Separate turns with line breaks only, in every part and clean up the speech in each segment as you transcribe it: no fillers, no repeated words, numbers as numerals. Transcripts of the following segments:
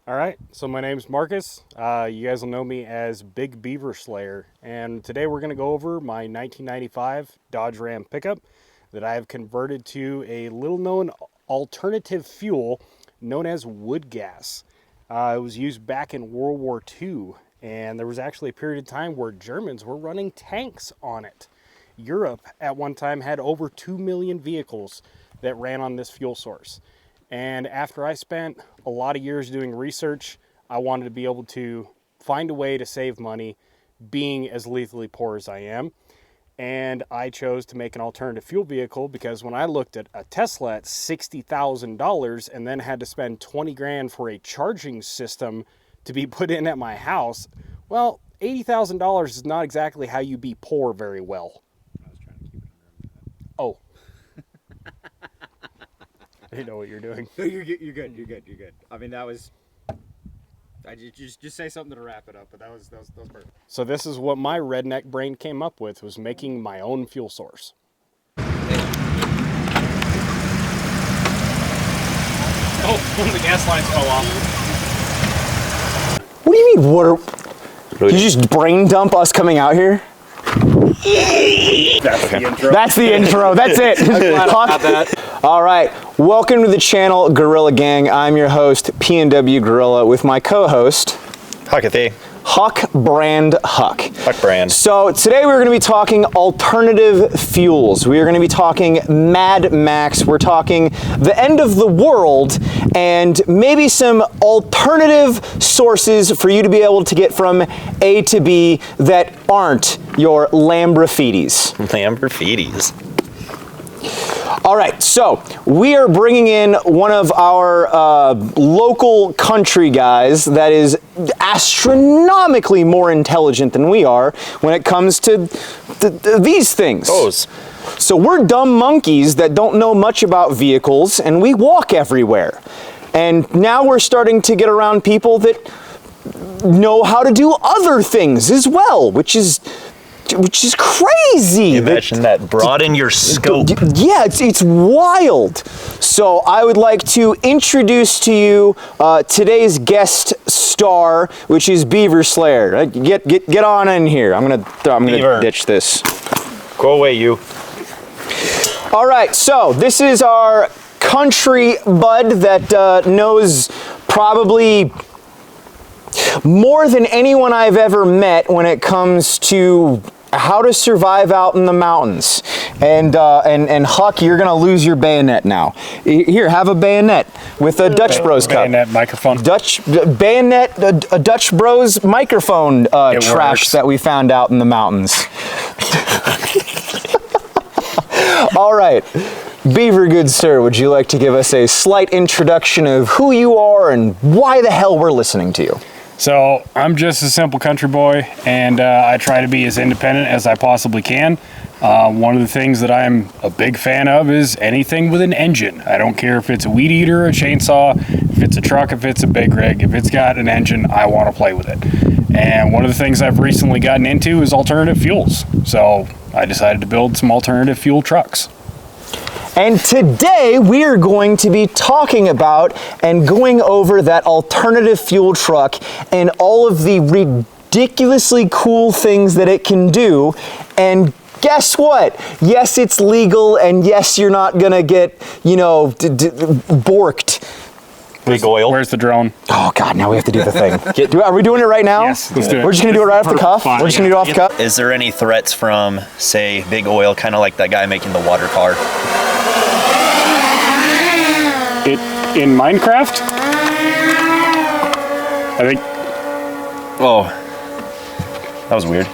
All right, so my name's Marcus. You guys will know me as Big Beaver Slayer, and today we're going to go over my 1995 Dodge Ram pickup that I have converted to a little-known alternative fuel known as wood gas. It was used back in World War II, and there was actually a period of time where Germans were running tanks on it. Europe at one time had over 2 million vehicles that ran on this fuel source. And after I spent a lot of years doing research, I wanted to be able to find a way to save money being as lethally poor as I am. And I chose to make an alternative fuel vehicle because when I looked at a Tesla at $60,000 and then had to spend 20 grand for a charging system to be put in at my house, well, $80,000 is not exactly how you be poor very well.
I was trying to keep it under a minute.
Oh. I didn't know what you're doing.
No, you're good. I mean, that was... I just say something to wrap it up, but that was perfect.
So this is what my redneck brain came up with, was making my own fuel source.
Oh, the gas lines fell off.
What do you mean, did you just brain dump us coming out here?
That's the intro.
That's the intro. That's it. All right. Welcome to the channel, Gorilla Gang. I'm your host, P&W Gorilla, with my co-host,
Huckathy.
Huck Brand Huck.
Huck Brand.
So today we're going to be talking alternative fuels. We are going to be talking Mad Max. We're talking the end of the world and maybe some alternative sources for you to be able to get from A to B that aren't your Lamborghinis.
Lamborghinis.
All right, so we are bringing in one of our local country guys that is astronomically more intelligent than we are when it comes to these things.
Those.
So we're dumb monkeys that don't know much about vehicles, and we walk everywhere. And now we're starting to get around people that know how to do other things as well, which is crazy.
Imagine that. Broaden your scope.
Yeah, it's wild. So I would like to introduce to you today's guest star, which is Beaver Slayer. Get on in here. I'm gonna ditch this.
Go away, you.
All right, so this is our country bud that knows probably more than anyone I've ever met when it comes to how to survive out in the mountains. And Huck, you're gonna lose your bayonet now. Here, have a bayonet with a Dutch Bros cup.
Bayonet microphone.
A Dutch Bros microphone trash
works.
that we found out in the mountains. All right. Beaver, good sir, would you like to give us a slight introduction of who you are and why the hell we're listening to you?
So I'm just a simple country boy, and I try to be as independent as I possibly can. One of the things that I'm a big fan of is anything with an engine. I don't care if it's a weed eater, a chainsaw, if it's a truck, if it's a big rig. If it's got an engine, I want to play with it. And one of the things I've recently gotten into is alternative fuels. So I decided to build some alternative fuel trucks.
And today we are going to be talking about and going over that alternative fuel truck and all of the ridiculously cool things that it can do. And guess what? Yes, it's legal, and yes, you're not gonna get, borked.
Big oil.
Where's the drone?
Oh God, now we have to do the thing. Are we doing it right now?
Yes, let's do it.
We're just gonna do it right off the cuff?
Fine.
We're just gonna do it off the cuff?
Is there any threats from, say, big oil, kind of like that guy making the water car?
In Minecraft? I think.
Oh, that was weird.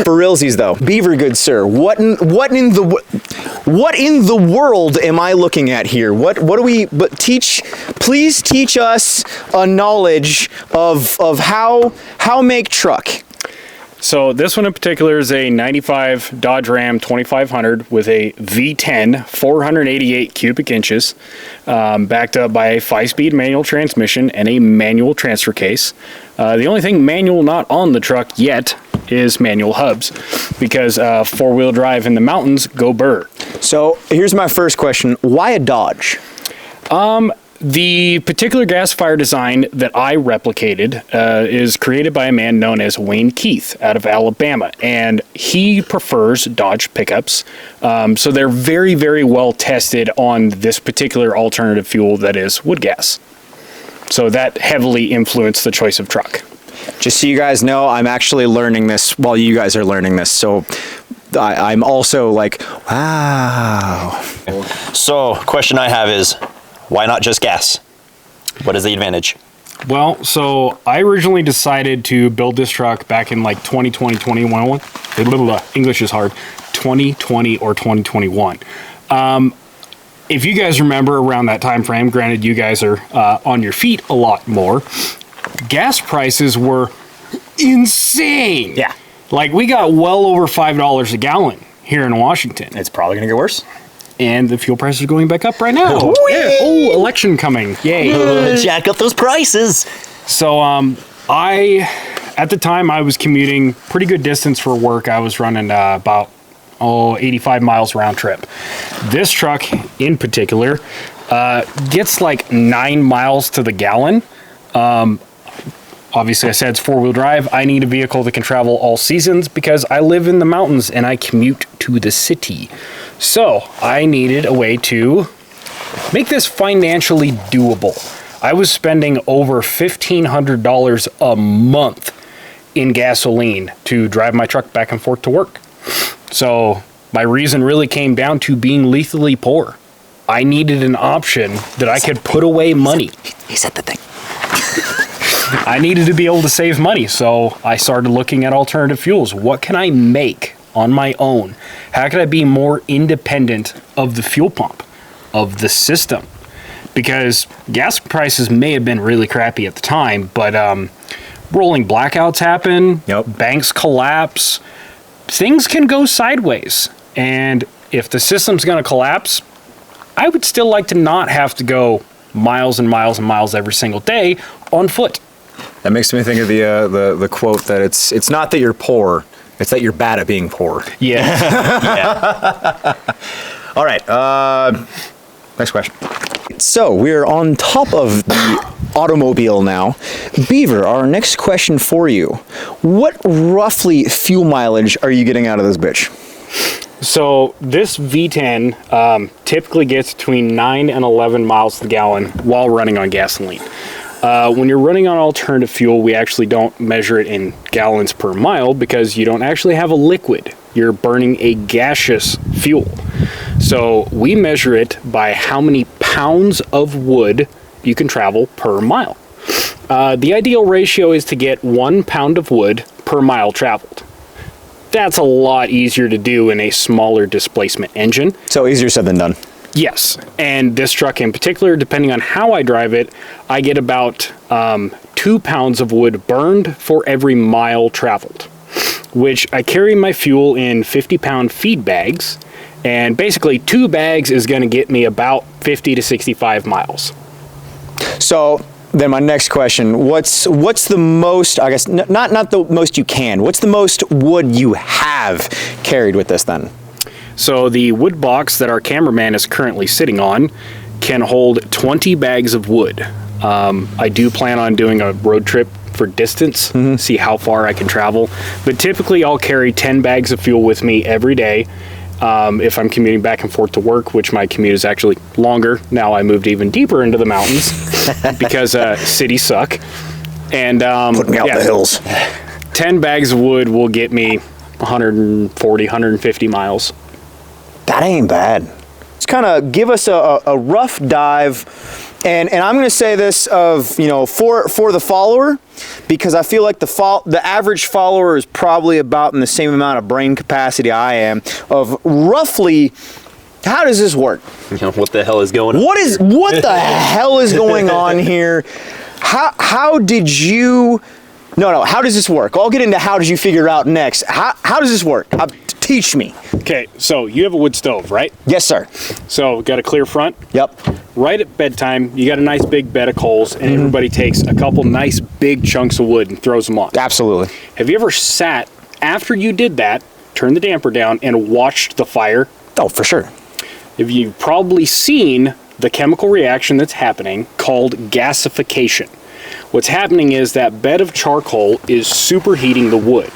For realsies though, Beaver, good sir, what in the world am I looking at here? What do we please teach us a knowledge of how make truck.
So this one in particular is a 95 Dodge Ram 2500 with a V10, 488 cubic inches, backed up by a 5-speed manual transmission and a manual transfer case. The only thing manual not on the truck yet is manual hubs, because four-wheel drive in the mountains go burr.
So here's my first question. Why a Dodge?
The particular gasifier design that I replicated is created by a man known as Wayne Keith out of Alabama, and he prefers Dodge pickups. So they're very, very well tested on this particular alternative fuel that is wood gas. So that heavily influenced the choice of truck.
Just so you guys know, I'm actually learning this while you guys are learning this. So I'm also like, wow.
So, question I have is, why not just gas? What is the advantage?
Well, so I originally decided to build this truck back in like 2020, 2021. English is hard. 2020 or 2021. If you guys remember around that time frame, granted you guys are on your feet a lot more, gas prices were insane.
Yeah.
Like we got well over $5 a gallon here in Washington.
It's probably going to get worse.
And the fuel prices are going back up right now.
Oh,
yeah. Oh, election coming. Yay.
Jack up those prices.
So at the time I was commuting pretty good distance for work. I was running about 85 miles round trip. This truck in particular gets like 9 miles to the gallon. Obviously I said it's four-wheel drive. I need a vehicle that can travel all seasons because I live in the mountains and I commute to the city. So I needed a way to make this financially doable. I was spending over $1,500 a month in gasoline to drive my truck back and forth to work. So my reason really came down to being lethally poor. I needed an option that I could put away money.
He said the thing.
I needed to be able to save money, so I started looking at alternative fuels. What can I make on my own? How can I be more independent of the fuel pump, of the system? Because gas prices may have been really crappy at the time, but rolling blackouts happen, banks collapse, things can go sideways. And if the system's going to collapse, I would still like to not have to go miles and miles and miles every single day on foot.
That makes me think of the quote that it's not that you're poor, it's that you're bad at being poor.
Yeah.
All right. Next question. So we're on top of the automobile now. Beaver, our next question for you. What roughly fuel mileage are you getting out of this bitch?
So this V10 typically gets between 9 and 11 miles to the gallon while running on gasoline. When you're running on alternative fuel, we actually don't measure it in gallons per mile because you don't actually have a liquid. You're burning a gaseous fuel. So we measure it by how many pounds of wood you can travel per mile. The ideal ratio is to get 1 pound of wood per mile traveled. That's a lot easier to do in a smaller displacement engine.
So easier said than done.
Yes, and this truck in particular, depending on how I drive it, I get about 2 pounds of wood burned for every mile traveled, which I carry my fuel in 50-pound feed bags, and basically 2 bags is going to get me about 50 to 65 miles.
So then my next question, what's the most, I guess, not the most you can, what's the most wood you have carried with this then?
So the wood box that our cameraman is currently sitting on can hold 20 bags of wood. I do plan on doing a road trip for distance, see how far I can travel. But typically I'll carry 10 bags of fuel with me every day if I'm commuting back and forth to work, which my commute is actually longer. Now I moved even deeper into the mountains because cities suck. And
put me out the hills.
10 bags of wood will get me 140, 150 miles.
That ain't bad. Just kind of give us a rough dive, and I'm going to say this of, you know, for the follower, because I feel like the average follower is probably about in the same amount of brain capacity I am, of roughly, how does this work?
You know, what the hell is going on?
What the hell is going on here? How did you? No. How does this work? I'll get into how did you figure out next. How does this work? Teach me.
Okay, so you have a wood stove, right?
Yes, sir.
So got a clear front.
Yep.
Right at bedtime, you got a nice big bed of coals, and everybody takes a couple nice big chunks of wood and throws them on.
Absolutely.
Have you ever sat after you did that, turned the damper down and watched the fire,
Oh, for sure.
if you've probably seen the chemical reaction that's happening called gasification. What's happening is that bed of charcoal is superheating the wood,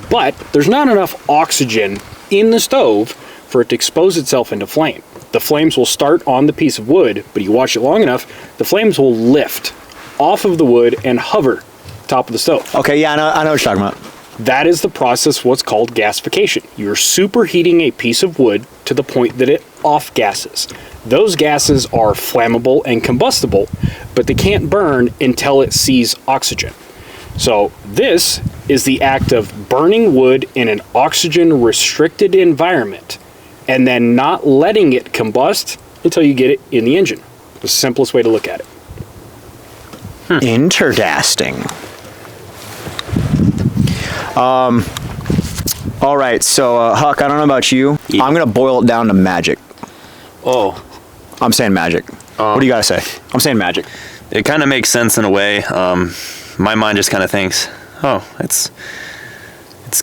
but there's not enough oxygen in the stove for it to expose itself into flame. The flames will start on the piece of wood, but you watch it long enough, the flames will lift off of the wood and hover top of the stove.
Okay, yeah, I know what you're talking about.
That is the process, what's called gasification. You're superheating a piece of wood to the point that it off-gases. Those gases are flammable and combustible, but they can't burn until it sees oxygen. So this is the act of burning wood in an oxygen-restricted environment and then not letting it combust until you get it in the engine. The simplest way to look at it.
Interesting. All right, so Huck, I don't know about you.
Yeah.
I'm gonna boil it down to magic.
Oh,
I'm saying magic. What do you gotta say? I'm saying magic.
it kind of makes sense in a way. My mind just kind of thinks, oh, it's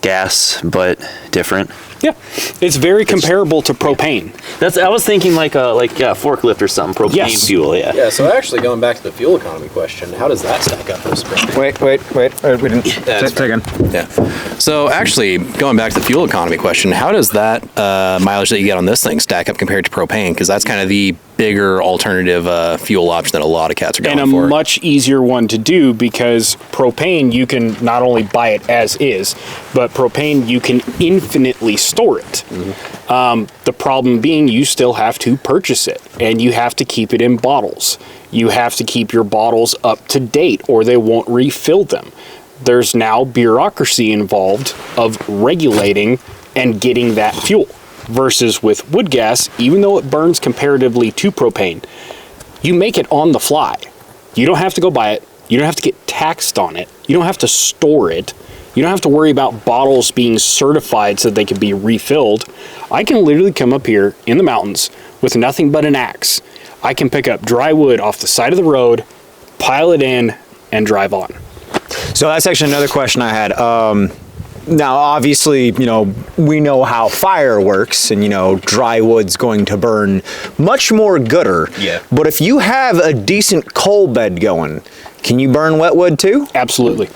gas, but different.
Yeah, it's very comparable to propane.
I was thinking like a forklift or something, propane
Yes.
fuel. Yeah.
Yeah, so actually going back to the fuel economy question, how does that stack up versus propane?
Wait. We didn't.
That's
Say again.
Yeah. So actually, going back to the fuel economy question, how does that mileage that you get on this thing stack up compared to propane? Because that's kind of the bigger alternative fuel option that a lot of cats are going
And a
for.
much easier one to do because propane, you can not only buy it as is, but propane, you can infinitely store it. The problem being you still have to purchase it and you have to keep it in bottles. You have to keep your bottles up to date or they won't refill them. There's now bureaucracy involved of regulating and getting that fuel. Versus with wood gas, even though it burns comparatively to propane, you make it on the fly. You don't have to go buy it. You don't have to get taxed on it. You don't have to store it. You don't have to worry about bottles being certified so they can be refilled. I can literally come up here in the mountains with nothing but an axe. I can pick up dry wood off the side of the road, pile it in, and drive on.
So that's actually another question I had. Now, obviously, we know how fire works, and, dry wood's going to burn much more gooder.
Yeah.
But if you have a decent coal bed going, can you burn wet wood too?
Absolutely.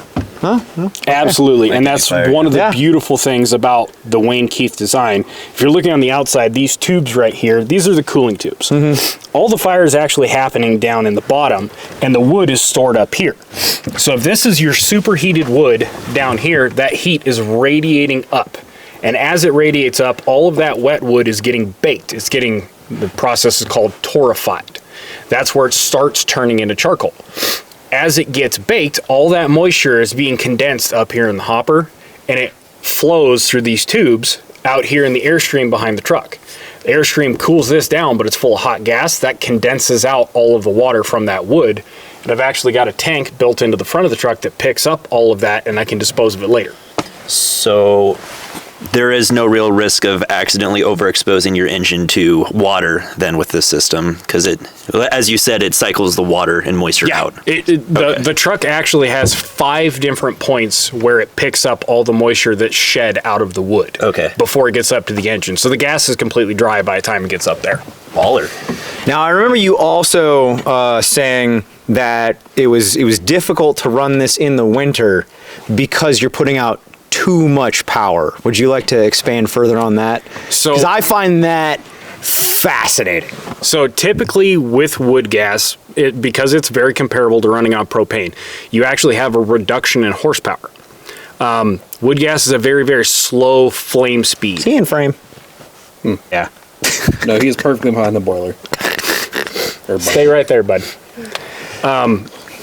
Absolutely. And that's one of the beautiful things about the Wayne Keith design. If you're looking on the outside, these tubes right here, these are the cooling tubes. All the fire is actually happening down in the bottom, and the wood is stored up here. So if this is your superheated wood down here, that heat is radiating up. And as it radiates up, all of that wet wood is getting baked. The process is called torrefied. That's where it starts turning into charcoal. As it gets baked, all that moisture is being condensed up here in the hopper, and it flows through these tubes out here in the airstream behind the truck. The airstream cools this down, but it's full of hot gas that condenses out all of the water from that wood. And I've actually got a tank built into the front of the truck that picks up all of that, and I can dispose of it later.
So there is no real risk of accidentally overexposing your engine to water then with this system because it, as you said, it cycles the water and moisture out.
The truck actually has 5 different points where it picks up all the moisture that's shed out of the wood before it gets up to the engine. So the gas is completely dry by the time it gets up there.
Baller.
Now, I remember you also saying that it was difficult to run this in the winter because you're putting out too much power. Would you like to expand further on that? Because I find that fascinating.
So typically with wood gas, because it's very comparable to running on propane, you actually have a reduction in horsepower. Wood gas is a very, very slow flame speed.
See in frame.
Yeah.
No, he is perfectly behind the boiler.
Stay right there, bud.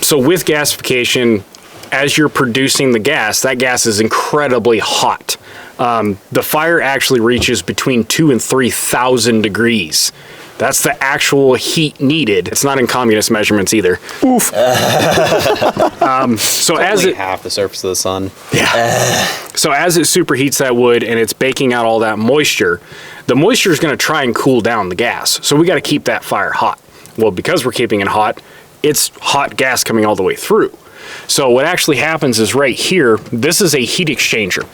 So with gasification, as you're producing the gas, that gas is incredibly hot. The fire actually reaches between 2,000 and 3,000 degrees. That's the actual heat needed. It's not in communist measurements either. Oof. So as it
half the surface of the sun.
So as it superheats that wood and it's baking out all that moisture, the moisture is going to try and cool down the gas. So we got to keep that fire hot. Well, because we're keeping it hot, it's hot gas coming all the way through. So what actually happens is right here, this is a heat exchanger.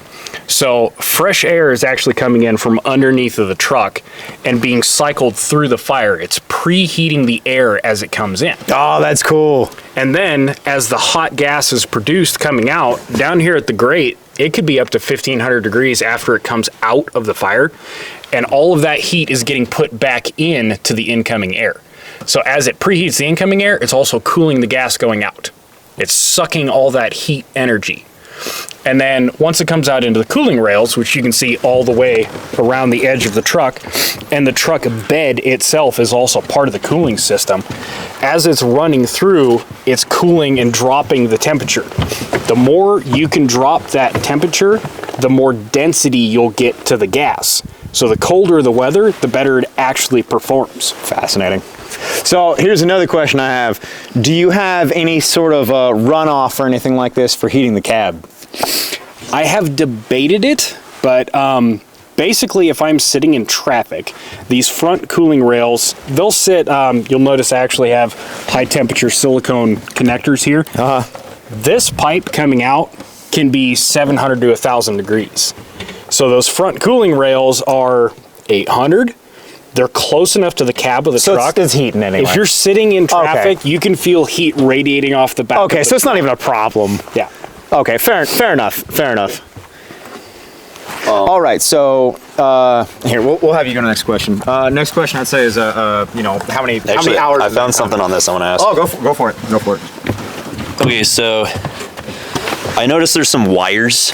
So fresh air is actually coming in from underneath of the truck and being cycled through the fire. It's preheating the air as it comes in.
Oh, that's cool.
And then as the hot gas is produced coming out, down here at the grate, it could be up to 1,500 degrees after it comes out of the fire. And all of that heat is getting put back in to the incoming air. So as it preheats the incoming air, it's also cooling the gas going out. It's sucking all that heat energy. And then once it comes out into the cooling rails, which you can see all the way around the edge of the truck, and the truck bed itself is also part of the cooling system, as it's running through, it's cooling and dropping the temperature. The more you can drop that temperature, the more density you'll get to the gas. So the colder the weather, the better it actually performs.
Fascinating. So here's another question I have. Do you have any sort of runoff or anything like this for heating the cab?
I have debated it, but basically if I'm sitting in traffic, these front cooling rails, they'll sit, you'll notice I actually have high temperature silicone connectors here. This pipe coming out can be 700 to 1,000 degrees. So those front cooling rails are 800. They're close enough to the cab of the truck.
So it's heating anyway.
If you're sitting in traffic, you can feel heat radiating off the back.
Okay, so it's not even a problem.
Yeah.
Okay, fair enough. All right, so here we'll have you go to the next question. Next question I'd say is how many hours?
I found something on this I want to ask.
Oh, go for it. Go for it.
Okay, so I noticed there's some wires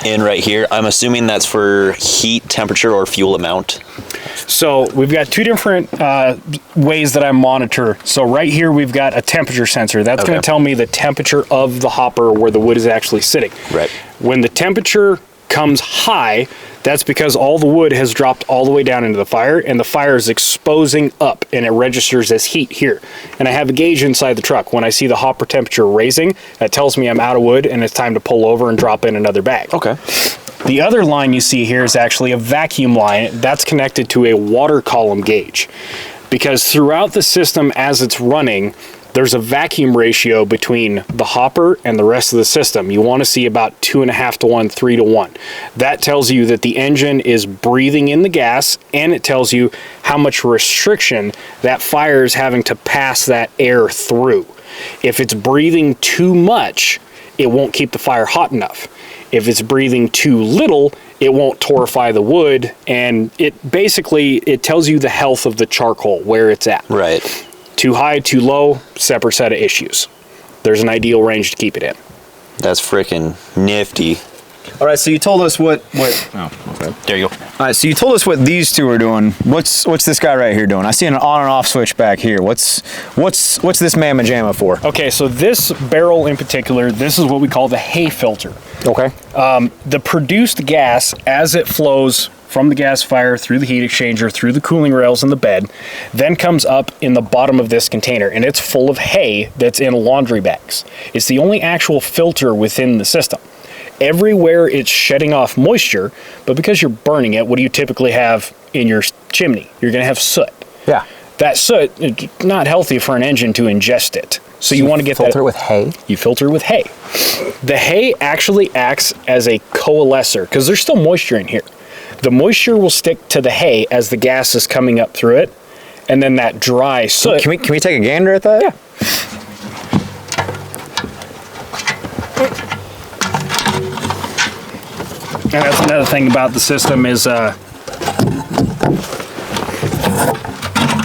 in right here. I'm assuming that's for heat, temperature, or fuel amount.
So we've got two different ways that I monitor. So right here we've got a temperature sensor. That's going to tell me the temperature of the hopper where the wood is actually sitting.
Right.
When the temperature comes high, that's because all the wood has dropped all the way down into the fire and the fire is exposing up and it registers as heat here. And I have a gauge inside the truck. When I see the hopper temperature raising, that tells me I'm out of wood and it's time to pull over and drop in another bag.
Okay.
The other line you see here is actually a vacuum line that's connected to a water column gauge. Because throughout the system as it's running, there's a vacuum ratio between the hopper and the rest of the system. You want to see about 2.5 to 1, 3 to 1. That tells you that the engine is breathing in the gas, and it tells you how much restriction that fire is having to pass that air through. If it's breathing too much, it won't keep the fire hot enough. If it's breathing too little, it won't torrefy the wood, and it tells you the health of the charcoal, where it's at.
Right.
Too high, too low, separate set of issues. There's an ideal range to keep it in.
That's freaking nifty.
All right, so you told us what. Oh, okay.
There you go.
All right, so you told us what these two are doing. What's this guy right here doing? I see an on and off switch back here. What's this mamma jamma for?
Okay, so this barrel in particular, this is what we call the hay filter.
Okay.
The produced gas, as it flows from the gasifier through the heat exchanger, through the cooling rails in the bed, then comes up in the bottom of this container, and it's full of hay that's in laundry bags. It's the only actual filter within the system. Everywhere it's shedding off moisture, but because you're burning it, what do you typically have in your chimney? You're going to have soot.
Yeah.
That soot, it's not healthy for an engine to ingest it. So you want to get
filter it with hay?
You filter it with hay. The hay actually acts as a coalescer because there's still moisture in here. The moisture will stick to the hay as the gas is coming up through it, and then that dry soot.
Can we take a gander at that?
Yeah. And that's another thing about the system is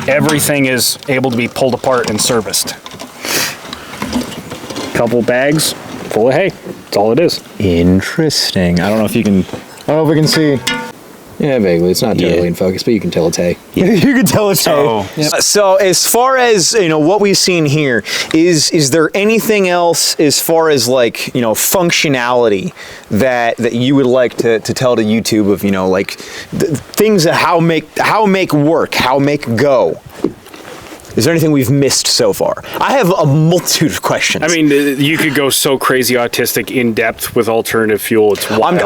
everything is able to be pulled apart and serviced. Couple bags full of hay. That's all it is.
Interesting. I don't know if we can see.
Yeah, vaguely. It's not totally in focus, but you can tell it's hay.
You can tell it's hay. So as far as what we've seen here, is there anything else as far as functionality that you would like to tell to YouTube of things that how make work, how make go? Is there anything we've missed so far? I have a multitude of questions.
I mean, you could go so crazy autistic in depth with alternative fuel. It's wild.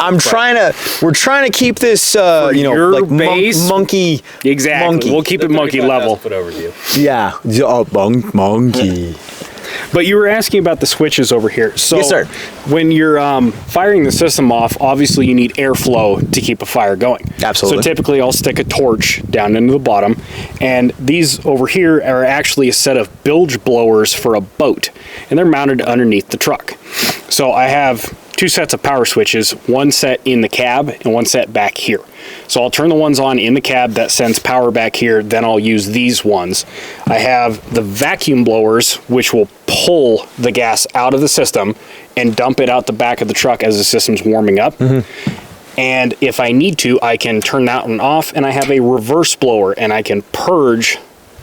We're trying to keep this,
your base,
monkey.
Exactly.
Monkey.
We'll keep it monkey level.
Foot overview.
Yeah. Monkey.
But you were asking about the switches over here. So
Yes, sir.
when you're firing the system off, obviously you need airflow to keep a fire going.
Absolutely.
So typically I'll stick a torch down into the bottom, and these over here are actually a set of bilge blowers for a boat, and they're mounted underneath the truck. So I have 2 sets of power switches, one set in the cab and one set back here. So I'll turn the ones on in the cab that sends power back here, then I'll use these ones. I have the vacuum blowers, which will pull the gas out of the system and dump it out the back of the truck as the system's warming up. And if I need to, I can turn that one off, and I have a reverse blower, and I can purge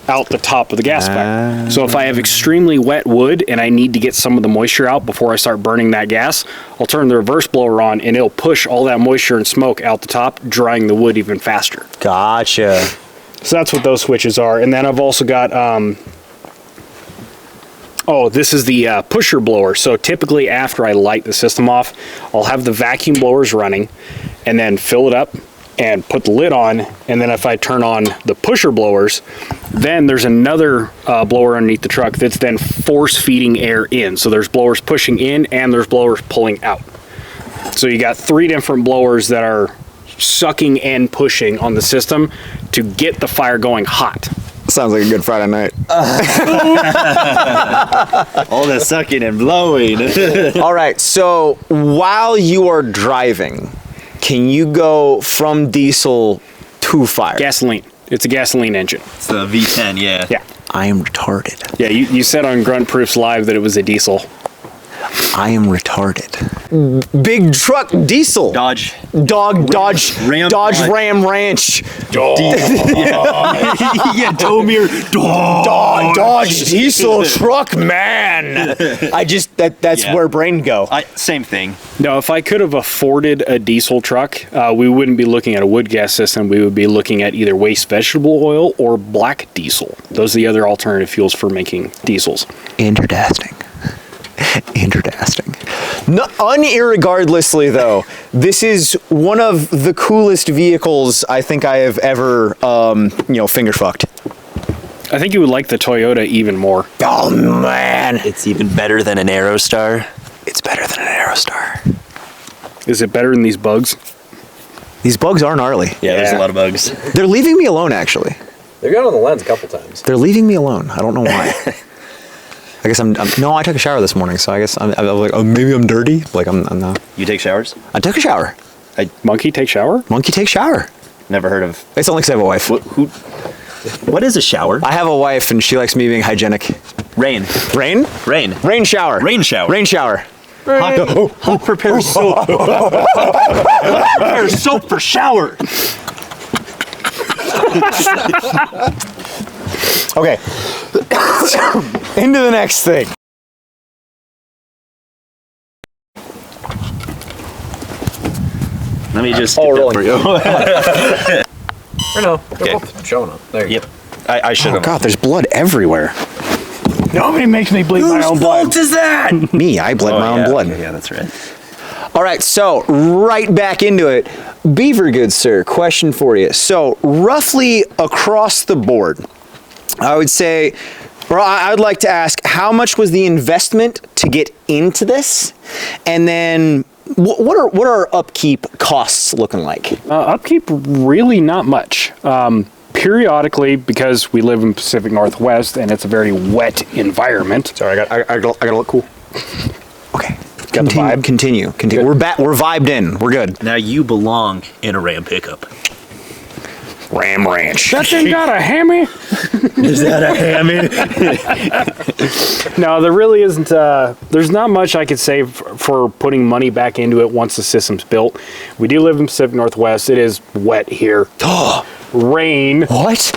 out the top of the gasifier. So if I have extremely wet wood and I need to get some of the moisture out before I start burning that gas, I'll turn the reverse blower on, and it'll push all that moisture and smoke out the top, drying the wood even faster.
Gotcha.
So that's what those switches are. And then I've also got, this is the pusher blower. So typically after I light the system off, I'll have the vacuum blowers running and then fill it up and put the lid on. And then if I turn on the pusher blowers, then there's another blower underneath the truck that's then force feeding air in. So there's blowers pushing in and there's blowers pulling out. So you got 3 different blowers that are sucking and pushing on the system to get the fire going hot.
Sounds like a good Friday night.
All the sucking and blowing.
All right, so while you are driving, can you go from diesel to fire?
Gasoline. It's a gasoline engine.
It's the V10, yeah.
Yeah.
I am retarded.
Yeah, you said on Grunt Proofs Live that it was a diesel.
I am retarded. Big truck diesel.
Dodge.
Dodge Ram Ranch.
Yeah, Tomir.
Dodge diesel truck, man. That's
Yeah.
where brain go.
Same thing.
No, if I could have afforded a diesel truck, we wouldn't be looking at a wood gas system. We would be looking at either waste vegetable oil or black diesel. Those are the other alternative fuels for making diesels.
Interesting. No, unirregardlessly though, this is one of the coolest vehicles I think I have ever, finger fucked.
I think you would like the Toyota even more.
Oh man,
It's even better than an Aerostar.
it's better than an Aerostar.
Is it better than these bugs?
These bugs are gnarly.
Yeah, there's
Yeah.
a lot of bugs.
They're leaving me alone, actually.
They got on the lens a couple times.
They're leaving me alone. I don't know why. I guess no, I took a shower this morning, so I guess I'm like, oh, maybe I'm dirty. Like, I'm not.
You take showers?
I took a shower.
Monkey take shower?
Monkey take shower.
Never heard of.
It's only 'cause I have a wife.
What is a shower?
I have a wife, and she likes me being hygienic.
Rain.
Rain?
Rain.
Rain shower.
Rain shower.
Rain shower.
Hot prepared soap. Prepare soap for shower.
Okay. Into the next thing.
Let me just.
Oh,
get that
rolling.
for you.
Or no, they're
Okay.
both showing up. There you
Yep. I should
Oh
have.
God, there's blood everywhere.
Nobody makes me bleed my own blood.
is that?
Me, I bled my own blood.
Yeah, that's right.
All right, so right back into it. Beaver good sir, question for you. So roughly across the board, I would say, or I would like to ask, how much was the investment to get into this? And then what are upkeep costs looking like?
Upkeep, really not much. Periodically, because we live in Pacific Northwest and it's a very wet environment.
Sorry, I gotta look cool. Okay.
Got the vibe?
Continue.
Good.
We're vibed in. We're good.
Now you belong in a Ram pickup.
Ram Ranch.
That thing got a hammy?
Is that a hammy?
No, there really isn't. There's not much I could say for putting money back into it once the system's built. We do live in Pacific Northwest. It is wet here. Rain.
What?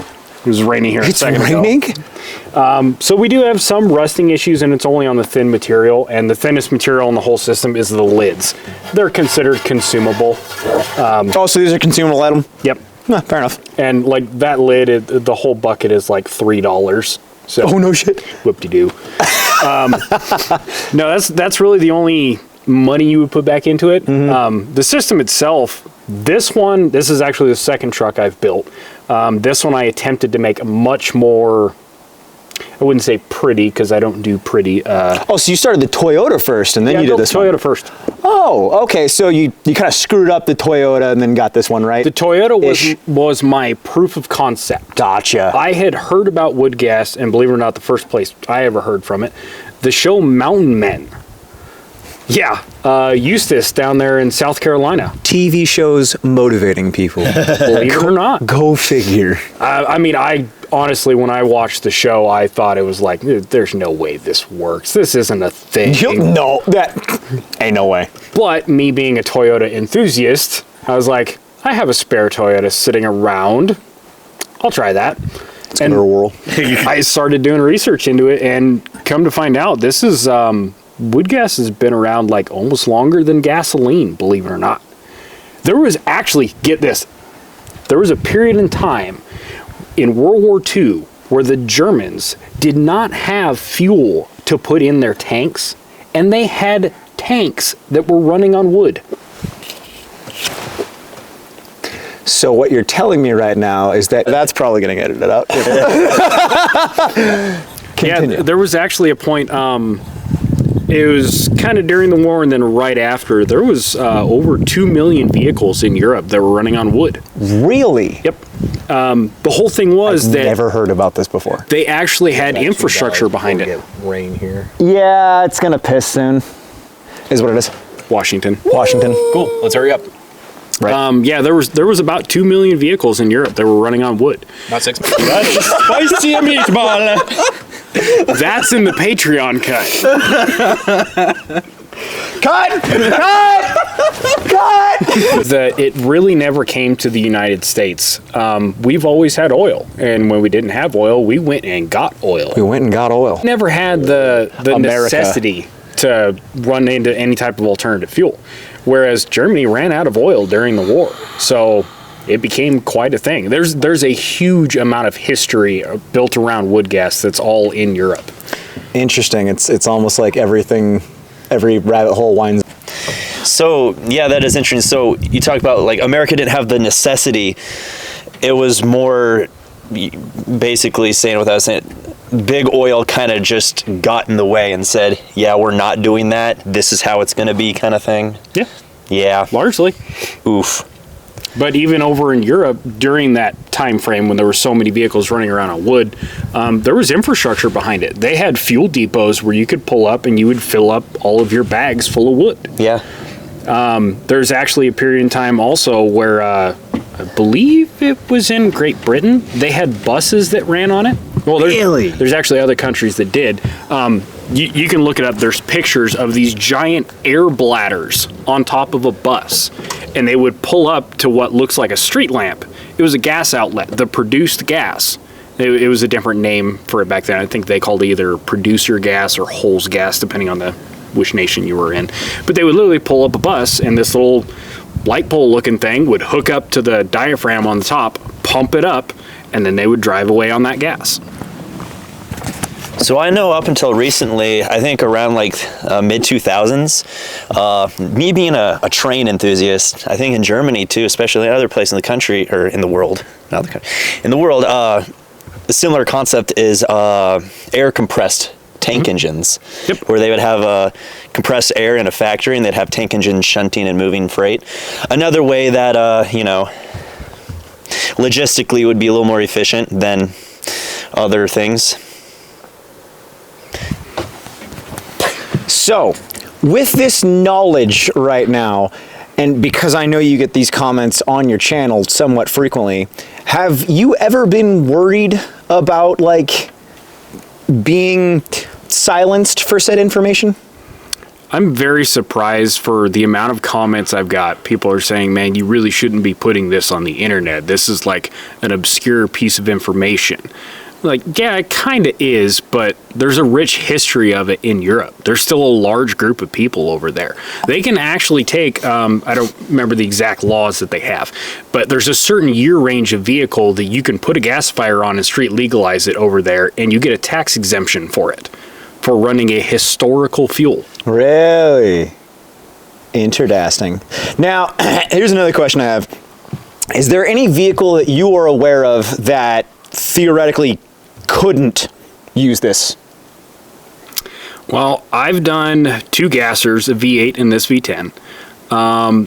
It was raining here a
It's
second
raining?
ago. So we do have some rusting issues, and it's only on the thin material. And the thinnest material in the whole system is the lids. They're considered consumable.
Oh, so these are consumable items?
Yep.
No, fair enough.
And like that lid, the whole bucket is like $3. So
Oh, no shit.
whoop-de-doo. No, that's really the only money you would put back into it. The system itself, this is actually the second truck I've built. This one I attempted to make much more, I wouldn't say pretty because I don't do pretty.
Oh, so you started the Toyota first, and then
Yeah,
you
I
did
built
this
Toyota
one.
first.
Oh, okay. So you kind of screwed up the Toyota and then got this one, right?
The Toyota
Ish.
was my proof of concept.
Gotcha.
I had heard about wood gas, and believe it or not, the first place I ever heard from it, the show Mountain Men. Yeah, Eustis down there in South Carolina.
TV shows motivating people.
Believe it or not.
Go figure.
I mean, I honestly, when I watched the show, I thought it was like, there's no way this works. This isn't a thing.
No, that ain't no way.
But me being a Toyota enthusiast, I was like, I have a spare Toyota sitting around. I'll try that.
It's gonna whirl.
I started doing research into it, and come to find out, this is wood gas has been around like almost longer than gasoline, believe it or not. There was actually, get this, there was a period in time in World War II where the Germans did not have fuel to put in their tanks, and they had tanks that were running on wood.
So what you're telling me right now is that that's probably getting edited out. Continue.
Yeah, there was actually a point, it was kind of during the war and then right after, there was over 2 million vehicles in Europe that were running on wood.
Really?
Yep. The whole thing was that
Never heard about this before.
they actually had infrastructure behind it.
Rain here.
Yeah, it's gonna piss soon. Is what it is.
Washington.
Washington.
Cool. Let's hurry up.
Right.
Yeah, there was about 2 million vehicles in Europe that were running on wood.
Not 6 million. That's a spicy meatball.
That's in the Patreon cut.
Cut!
It really never came to the United States. We've always had oil, and when we didn't have oil, we went and got oil.
We went and got oil.
Never had the
America.
necessity to run into any type of alternative fuel, whereas Germany ran out of oil during the war, so it became quite a thing. There's a huge amount of history built around wood gas that's all in Europe.
Interesting. It's almost like every rabbit hole winds.
So yeah, that is interesting. So you talk about like America didn't have the necessity. It was more basically saying what I was saying. Big oil kind of just got in the way and said, yeah, we're not doing that. This is how it's going to be kind of thing.
Yeah,
Yeah.
largely.
Oof.
But even over in Europe, during that time frame when there were so many vehicles running around on wood, there was infrastructure behind it. They had fuel depots where you could pull up and you would fill up all of your bags full of wood.
Yeah.
There's actually a period in time also where I believe it was in Great Britain. They had buses that ran on it. Well, there's actually other countries that did. You can look it up. There's pictures of these giant air bladders on top of a bus, and they would pull up to what looks like a street lamp. It was a gas outlet that produced gas. It was a different name for it back then. I think they called it either producer gas or Holes gas, depending on which nation you were in. But they would literally pull up a bus, and this little light pole looking thing would hook up to the diaphragm on the top, pump it up, and then they would drive away on that gas.
So I know up until recently, I think around like mid 2000s, me being a train enthusiast, I think in Germany too, especially in other places in the country or in the world, not the country, in the world, a similar concept is air compressed tank engines,
Yep.
where they would have compressed air in a factory and they'd have tank engines shunting and moving freight. Another way that, logistically would be a little more efficient than other things.
So, with this knowledge right now, and because I know you get these comments on your channel somewhat frequently, have you ever been worried about like being silenced for said information?
I'm very surprised for the amount of comments I've got. People are saying, man, you really shouldn't be putting this on the internet. This is like an obscure piece of information. Like, yeah, it kind of is, but there's a rich history of it in Europe. There's still a large group of people over there. They can actually take, I don't remember the exact laws that they have, but there's a certain year range of vehicle that you can put a gasifier on and street legalize it over there, and you get a tax exemption for it, for running a historical fuel.
Really? Interesting. Now, here's another question I have. Is there any vehicle that you are aware of that theoretically couldn't use this?
Well, I've done 2 gassers, a V8 and this V10.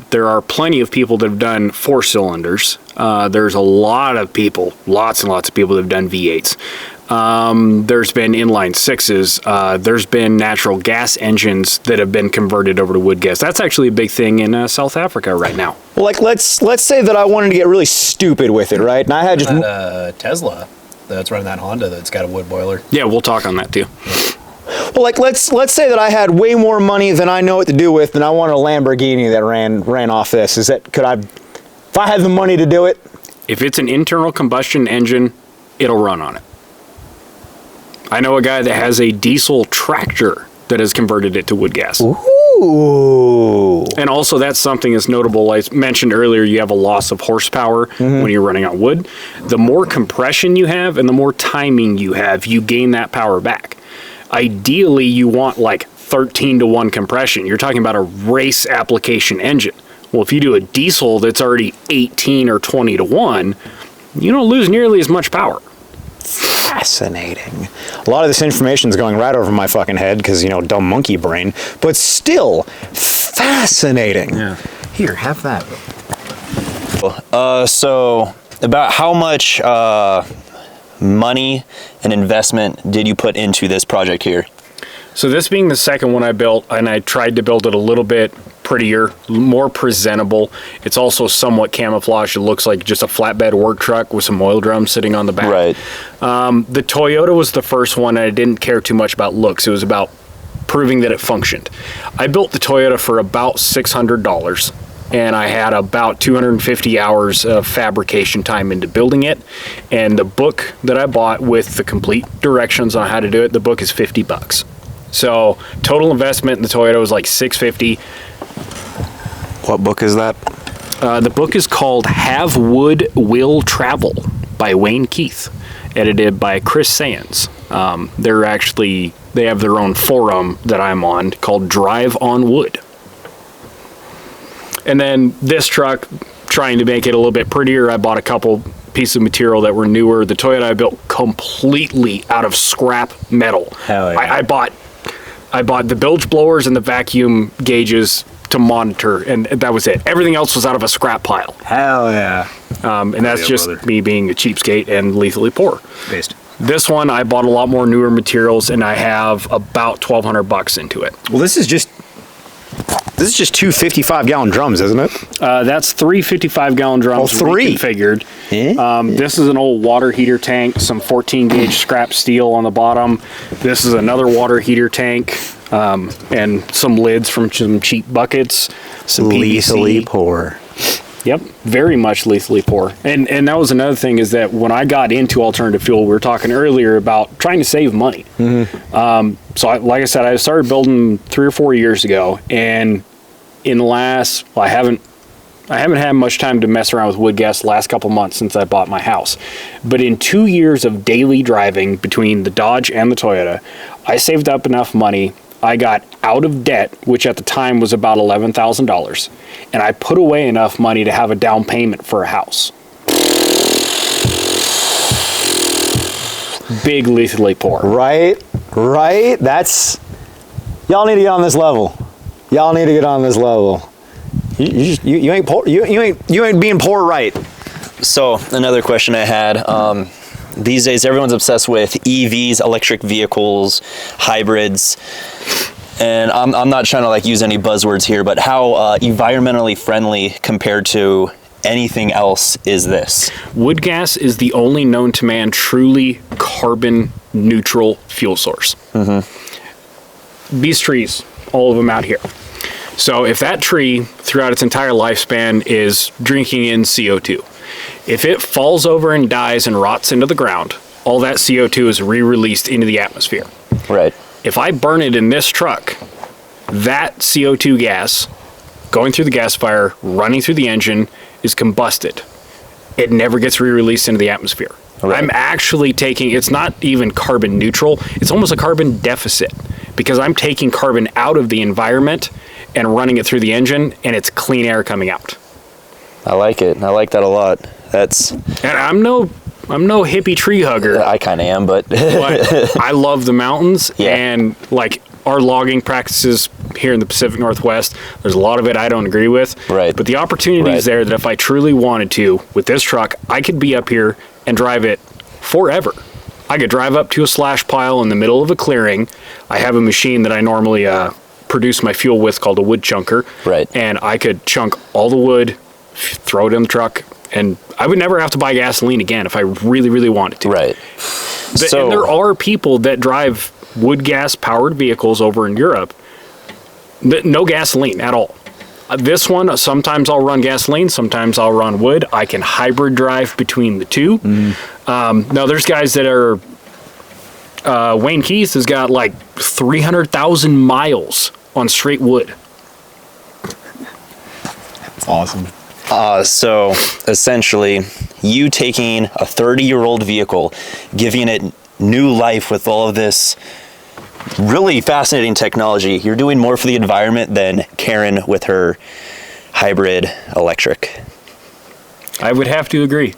There are plenty of people that have done 4 cylinders. There's a lot of people, lots and lots of people that have done V8s. There's been inline 6s. There's been natural gas engines that have been converted over to wood gas. That's actually a big thing in South Africa right now.
Well, like let's say that I wanted to get really stupid with it, right? And I had just
Tesla that's running that Honda that's got a wood boiler.
Yeah, we'll talk on that too.
well, like let's say that I had way more money than I know what to do with, and I wanted a Lamborghini that ran off this. Is that if I had the money to do it?
If it's an internal combustion engine, it'll run on it. I know a guy that has a diesel tractor that has converted it to wood gas.
Ooh.
And also that's something that's notable. Like mentioned earlier, you have a loss of horsepower when you're running on wood. The more compression you have and the more timing you have, you gain that power back. Ideally, you want like 13-to-1 compression. You're talking about a race application engine. Well, if you do a diesel that's already 18 or 20-to-1, you don't lose nearly as much power.
Fascinating. A lot of this information is going right over my fucking head because, dumb monkey brain, but still fascinating.
Yeah.
Here, have that.
So about how much money and investment did you put into this project here?
So this being the second one I built, and I tried to build it a little bit prettier, more presentable. It's also somewhat camouflaged. It looks like just a flatbed work truck with some oil drums sitting on the back.
Right.
The Toyota was the first one, and I didn't care too much about looks. It was about proving that it functioned. I built the Toyota for about $600, and I had about 250 hours of fabrication time into building it. And the book that I bought with the complete directions on how to do it, the book is $50. So total investment in the Toyota was like $650.
What book is that?
The book is called Have Wood Will Travel by Wayne Keith, edited by Chris Sands. They have their own forum that I'm on called Drive on Wood. And then this truck, trying to make it a little bit prettier, I bought a couple pieces of material that were newer. The Toyota I built completely out of scrap metal.
Hell yeah.
I bought the bilge blowers and the vacuum gauges to monitor, and that was it. Everything else was out of a scrap pile.
Hell yeah.
And that's just me being a cheapskate and lethally poor.
Based.
This one, I bought a lot more newer materials, and I have about $1,200 into it.
Well, this is just 2 55-gallon drums, isn't it?
That's 3 55-gallon drums.
Oh, 3.
Reconfigured.
Yeah.
This is an old water heater tank, some 14-gauge scrap steel on the bottom. This is another water heater tank, and some lids from some cheap buckets, some
Lethally
PVC.
poor.
Yep, very much lethally poor. And that was another thing, is that when I got into alternative fuel, we were talking earlier about trying to save money. So like I said, I started building 3 or 4 years ago, and in the last, I haven't had much time to mess around with wood gas the last couple months since I bought my house. But in 2 years of daily driving between the Dodge and the Toyota, I saved up enough money. I got out of debt, which at the time was about $11,000, and I put away enough money to have a down payment for a house. Big lethally poor.
Right? That's... Y'all need to get on this level. Y'all need to get on this level. You ain't poor. You ain't being poor right.
So another question I had, these days everyone's obsessed with EVs, electric vehicles, hybrids, and I'm not trying to like use any buzzwords here, but how environmentally friendly compared to anything else is this?
Wood gas is the only known to man truly carbon neutral fuel source. These trees, all of them out here. So if that tree throughout its entire lifespan is drinking in CO2, if it falls over and dies and rots into the ground, all that CO2 is re-released into the atmosphere.
Right.
If I burn it in this truck, that CO2 gas going through the gasifier, running through the engine, is combusted. It never gets re-released into the atmosphere. Right. I'm actually taking, it's not even carbon neutral, it's almost a carbon deficit, because I'm taking carbon out of the environment and running it through the engine, and it's clean air coming out.
I like it. I like that a lot. And
I'm no I'm no hippie tree hugger,
I kind of am, but
but I love the mountains.
Yeah.
And like our logging practices here in the Pacific Northwest, there's a lot of it I don't agree with.
Right.
But the opportunity is there that if I truly wanted to, with this truck, I could be up here and drive it forever. I could drive up to a slash pile in the middle of a clearing. I have a machine that I normally produce my fuel with called a wood chunker.
Right.
And I could chunk all the wood, throw it in the truck, and I would never have to buy gasoline again if I really, really wanted to.
right.
And there are people that drive wood gas powered vehicles over in Europe, no gasoline at all. This one, sometimes I'll run gasoline, sometimes I'll run wood. I can hybrid drive between the two. Now there's guys that are, Wayne Keith has got like 300,000 miles on straight wood.
It's awesome.
So essentially, you taking a 30-year-old vehicle, giving it new life with all of this really fascinating technology, you're doing more for the environment than Karen with her hybrid electric.
I would have to agree.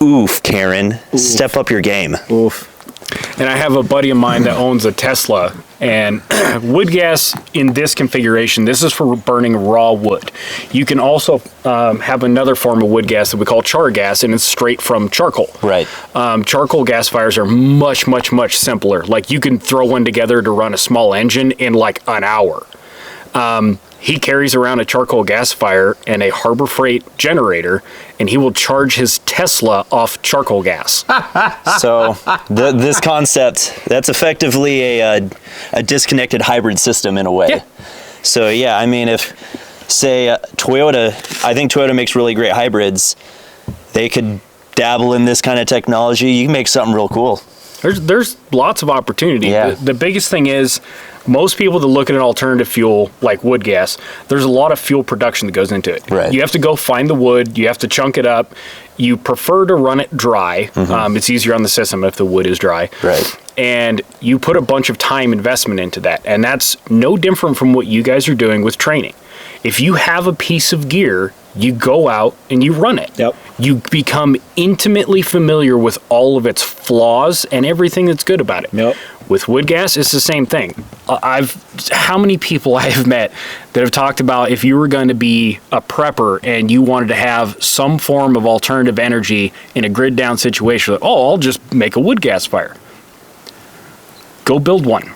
Oof, Karen. Step up your game.
Oof. And I have a buddy of mine that owns a Tesla, and wood gas in this configuration, this is for burning raw wood. You can also have another form of wood gas that we call char gas, and it's straight from charcoal.
Right.
Charcoal gas fires are much, much, much simpler. Like you can throw one together to run a small engine in like an hour. He carries around a charcoal gasifier and a Harbor Freight generator, and he will charge his Tesla off charcoal gas.
So this concept, that's effectively a disconnected hybrid system in a way.
Yeah.
So yeah, I mean, if say Toyota, I think Toyota makes really great hybrids. They could dabble in this kind of technology. You can make something real cool.
There's lots of opportunity.
Yeah.
The biggest thing is most people that look at an alternative fuel like wood gas, there's a lot of fuel production that goes into it.
Right.
You have to go find the wood, you have to chunk it up. You prefer to run it dry. It's easier on the system if the wood is dry.
Right.
And you put a bunch of time investment into that. And that's no different from what you guys are doing with training. If you have a piece of gear, you go out and you run it.
Yep.
You become intimately familiar with all of its flaws and everything that's good about it.
Yep.
With wood gas, it's the same thing. How many people I have met that have talked about if you were going to be a prepper and you wanted to have some form of alternative energy in a grid down situation, like, oh, I'll just make a wood gas fire. Go build one.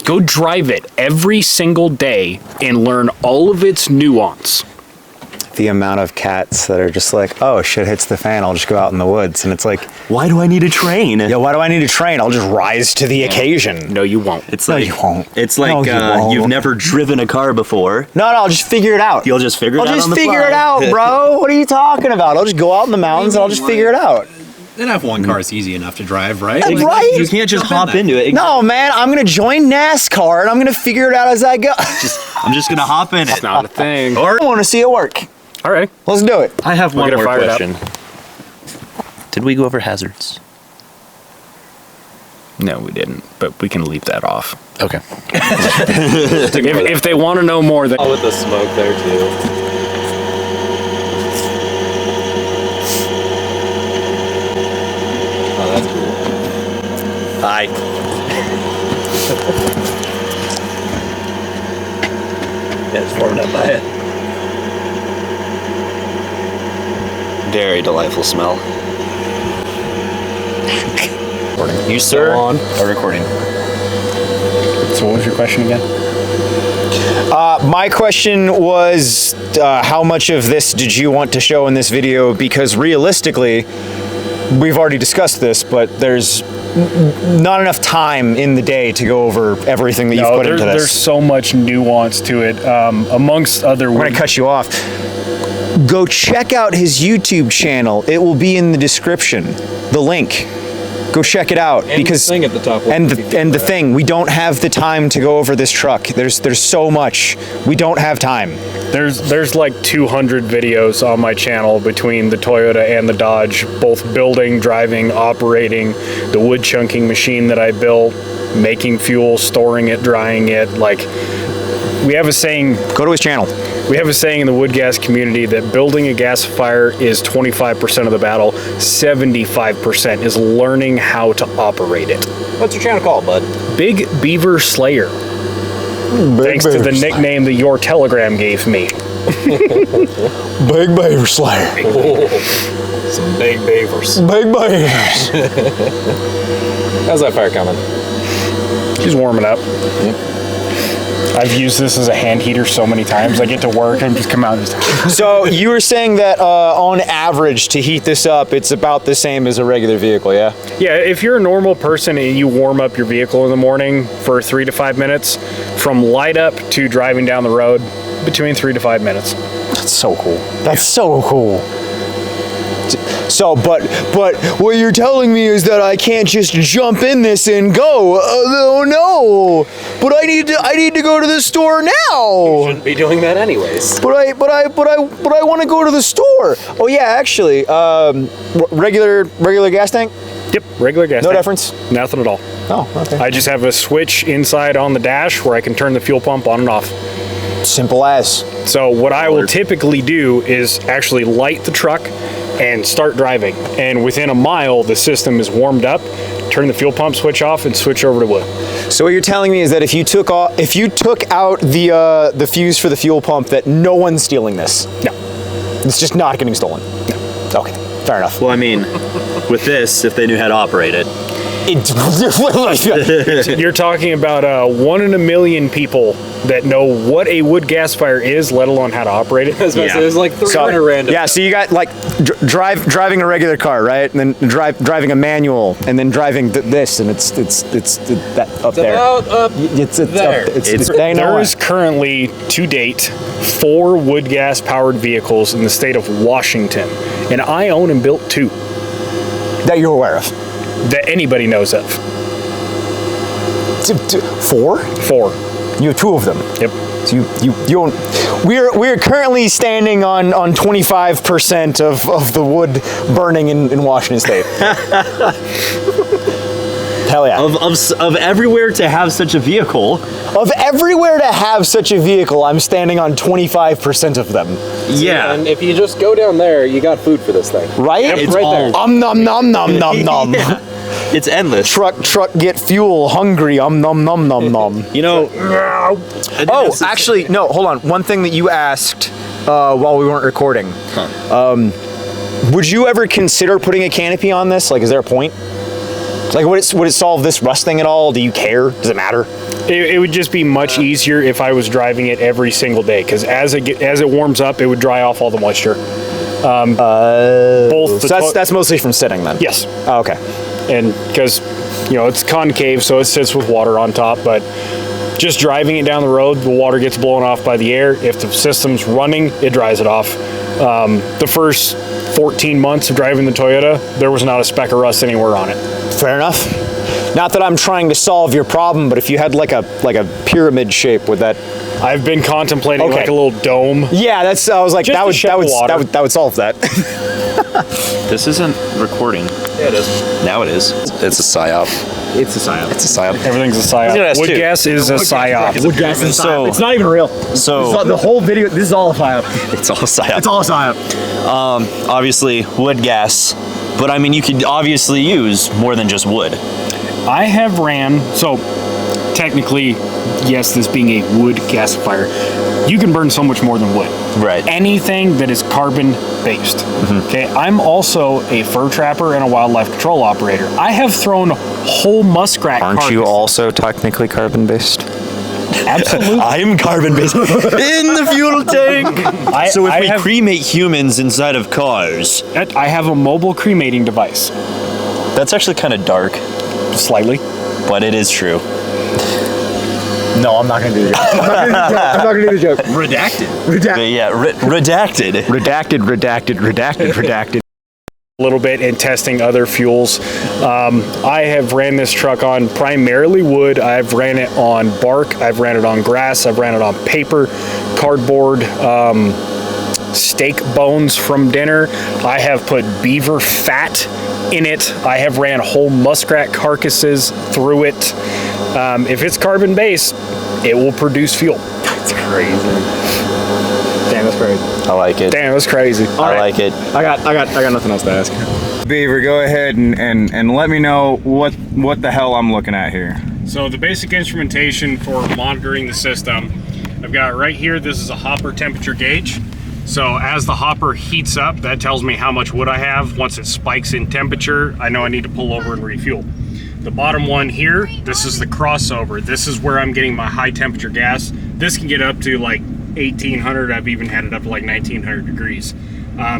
Go drive it every single day and learn all of its nuance.
The amount of cats that are just like, oh, shit hits the fan, I'll just go out in the woods. And it's like,
Why do I need a train?
yeah, why do I need to train? I'll just rise to the occasion.
No, you won't.
It's
No,
like
you won't.
It's like
No, you won't.
you've never driven a car before.
No, I'll just figure it out.
You'll just figure it
I'll
out
just
on the
figure
fly.
it out, bro. What are you talking about? I'll just go out in the mountains and I'll just figure it out.
An F1 car is easy enough to drive, right?
Right? Right?
You can't just
Jump in
hop
that.
into it.
No, man, I'm gonna join NASCAR and I'm gonna figure it out as I go.
I'm just gonna hop in it.
It's not a thing.
I want to see it work.
All right.
Let's do it.
I have
We'll
one
get it
more
fired up.
question. Did we go over hazards?
No, we didn't, but we can leave that off.
Okay.
If they want to know more, then
With the smoke there too. Oh, that's cool.
Hi. Yeah, it's warming up by it. Very delightful smell. You, sir, are recording.
So what was your question again?
My question was, how much of this did you want to show in this video? Because realistically, we've already discussed this, but there's not enough time in the day to go over everything that you've put into
there's
this.
so much nuance to it. Amongst other,
I'm gonna cut you off. Go check out his YouTube channel. It will be in the description. The link. Go check it out because
thing at the top.
and the thing, we don't have the time to go over this truck. There's so much. We don't have time.
There's like 200 videos on my channel between the Toyota and the Dodge, both building, driving, operating, the wood chunking machine that I built, making fuel, storing it, drying it. Like, we have a saying.
Go to his channel.
We have a saying in the wood gas community that building a gasifier is 25% of the battle. 75% is learning how to operate it.
What's your channel called, bud?
Big Beaver Slayer. Thanks to the nickname that your Telegram gave me.
Big Beaver Slayer.
Some big beavers.
Big beavers.
How's that fire coming?
She's warming up. I've used this as a hand heater so many times. I get to work and just come out and just...
So you were saying that on average to heat this up, it's about the same as a regular vehicle, yeah?
Yeah, if you're a normal person and you warm up your vehicle in the morning for 3 to 5 minutes, from light up to driving down the road, between 3 to 5 minutes.
That's so cool. That's so cool. So, but what you're telling me is that I can't just jump in this and go. Oh no! But I need to go to the store now.
Shouldn't be doing that anyways.
But I want to go to the store. Oh yeah, actually, regular gas tank.
Yep, regular gas
No
tank.
difference.
Nothing at all.
Oh, okay.
I just have a switch inside on the dash where I can turn the fuel pump on and off.
Simple as.
So what I will typically do is actually light the truck and start driving. And within a mile, the system is warmed up, turn the fuel pump switch off and switch over to wood.
So what you're telling me is that if you took out the fuse for the fuel pump, that no one's stealing this.
No.
It's just not getting stolen.
No.
Okay, fair enough.
Well, I mean, with this, if they knew how to operate it.
You're talking about 1 in a million people that know what a wood gasifier is, let alone how to operate it.
There's like 300 random.
Yeah, so you got like driving a regular car, right? And then driving a manual, and then driving this, and it's that up there.
About up
It's
there.
Up, it's they know
There
it.
is currently, to date, 4 wood gas powered vehicles in the state of Washington. And I own and built 2
that you're aware of.
that anybody knows of.
4?
4.
You have 2 of them.
Yep.
So you own. We're currently standing on 25% of the wood burning in Washington State. Hell yeah.
Of everywhere to have such a vehicle.
Of everywhere to have such a vehicle, I'm standing on 25% of them.
Yeah.
And if you just go down there, you got food for this thing.
Right?
It's
right
all,
there.
Nom nom nom nom nom.
Yeah. It's endless.
Truck get fuel, hungry, nom nom nom nom.
You know.
Oh, actually, no, hold on. One thing that you asked while we weren't recording. Would you ever consider putting a canopy on this? Like, is there a point? Like, would it solve this rusting at all? Do you care? Does it matter?
It would just be much easier if I was driving it every single day, because as it warms up, it would dry off all the moisture. Both.
So that's mostly from sitting then.
Yes.
Oh, okay.
And because it's concave, so it sits with water on top, but just driving it down the road, the water gets blown off by the air. If the system's running, it dries it off. The first 14 months of driving the Toyota, there was not a speck of rust anywhere on it.
Fair enough. Not that I'm trying to solve your problem, but if you had like a pyramid shape, would that?
I've been contemplating
Okay.
like a little dome.
Yeah, I was like,
Just
that
to
would
shed the water.
that would solve that.
This isn't recording.
Yeah, it is.
Now it is.
It's a psyop.
It's a psyop.
It's a psyop.
Everything's a psyop.
Look at us,
Wood
too.
gas is a psyop.
Wood gas is
So-
It's not even real.
So
The whole video. This is all a psyop.
it's all psyop.
It's all a psyop.
Obviously, wood gas. But I mean, you could obviously use more than just wood.
I have ran, so technically, yes, this being a wood gasifier, you can burn so much more than wood.
Right.
Anything that is carbon based. Okay, I'm also a fur trapper and a wildlife control operator. I have thrown whole muskrat carcasses.
also technically carbon-based?
Absolutely.
I'm carbon based in the fuel tank. So if
I
we
have-
cremate humans inside of cars,
I have a mobile cremating device.
that's actually kind of dark,
Slightly.
but it is true.
No, I'm not gonna do the joke. I'm not gonna do the joke.
Redacted.
But yeah, redacted.
Redacted.
A little bit in testing other fuels. I have ran this truck on primarily wood. I've ran it on bark. I've ran it on grass. I've ran it on paper, cardboard, steak bones from dinner. I have put beaver fat in it. I have ran whole muskrat carcasses through it. If it's carbon based, it will produce fuel.
It's crazy. Damn, that's crazy.
I like it.
Damn, that's crazy.
I like it.
I got nothing else to ask. Beaver, go ahead and let me know what the hell I'm looking at here.
So the basic instrumentation for monitoring the system, I've got right here, this is a hopper temperature gauge. So as the hopper heats up, that tells me how much wood I have. Once it spikes in temperature, I know I need to pull over and refuel. The bottom one here, this is the crossover. This is where I'm getting my high temperature gas. This can get up to like 1800. I've even had it up to like 1900 degrees.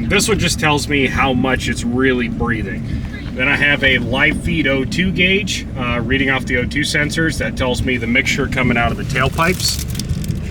This one just tells me how much it's really breathing. Then I have a live feed O2 gauge, reading off the O2 sensors. That tells me the mixture coming out of the tailpipes.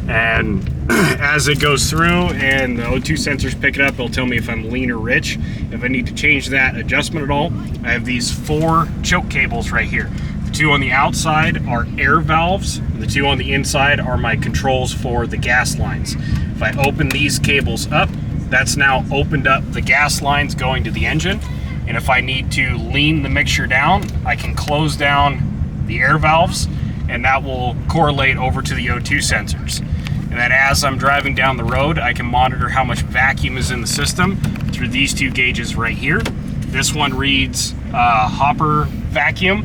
And as it goes through and the O2 sensors pick it up, it'll tell me if I'm lean or rich. If I need to change that adjustment at all, I have these 4 choke cables right here. The 2 on the outside are air valves. The 2 on the inside are my controls for the gas lines. If I open these cables up, that's now opened up the gas lines going to the engine. And if I need to lean the mixture down, I can close down the air valves and that will correlate over to the O2 sensors. And then as I'm driving down the road, I can monitor how much vacuum is in the system through these 2 gauges right here. This one reads hopper vacuum,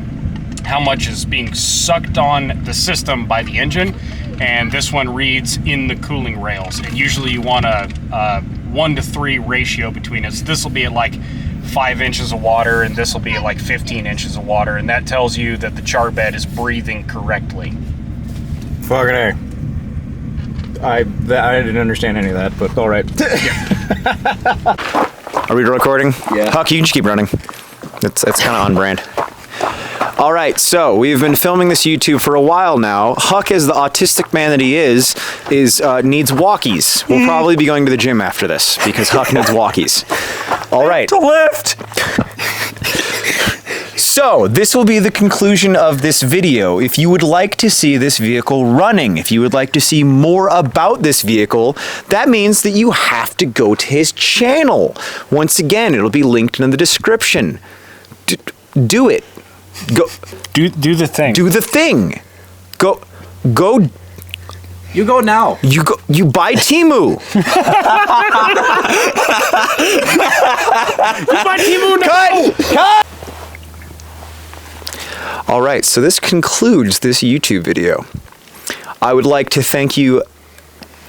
how much is being sucked on the system by the engine. And this one reads in the cooling rails. And usually you want a 1-to-3 ratio between it. So this will be at like 5 inches of water and this will be at like 15 inches of water. And that tells you that the char bed is breathing correctly.
Fucking A. I didn't understand any of that, but all right.
Are we recording?
Yeah.
Huck, you can just keep running. It's kind of on brand. All right, so we've been filming this YouTube for a while now. Huck, as the autistic man that he is needs walkies. We'll probably be going to the gym after this because Huck needs walkies. All right.
To lift.
So, this will be the conclusion of this video. If you would like to see this vehicle running, if you would like to see more about this vehicle, that means that you have to go to his channel. Once again, it'll be linked in the description. Do it. Go.
Do the thing.
Do the thing. Go.
You go now.
You buy Temu.
You buy Temu now.
Cut. All right, so this concludes this YouTube video. I would like to thank you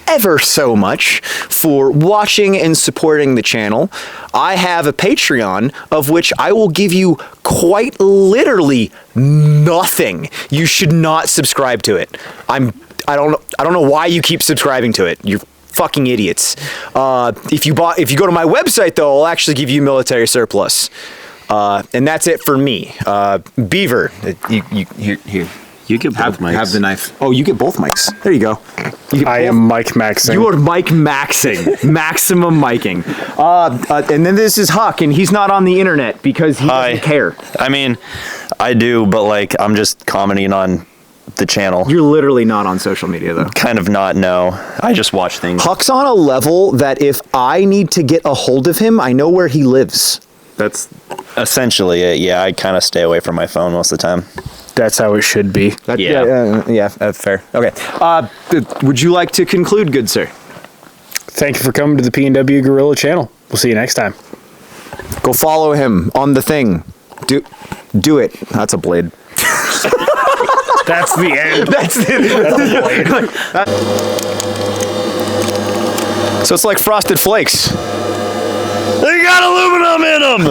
ever so much for watching and supporting the channel. I have a Patreon of which I will give you quite literally nothing. You should not subscribe to it. I don't know why you keep subscribing to it. You're fucking idiots. If you go to my website though, I'll actually give you military surplus. And that's it for me. Beaver, here.
You get both mics.
Have the knife. Oh, you get both mics. There you go.
I am Mike Maxing.
You are Mike Maxing. Maximum miking. And then this is Huck, and he's not on the internet because he doesn't care.
I mean, I do, but like I'm just commenting on the channel.
You're literally not on social media, though.
Kind of not, no. I just watch things.
Huck's on a level that if I need to get a hold of him, I know where he lives.
That's essentially it. Yeah, I kind of stay away from my phone most of the time.
That's how it should be.
Yeah, fair. Okay. Would you like to conclude, good sir?
Thank you for coming to the P&W Gorilla channel. We'll see you next time.
Go follow him on the thing. Do it. That's a blade.
That's the end.
That's the blade. So it's like Frosted Flakes.
They got aluminum in them!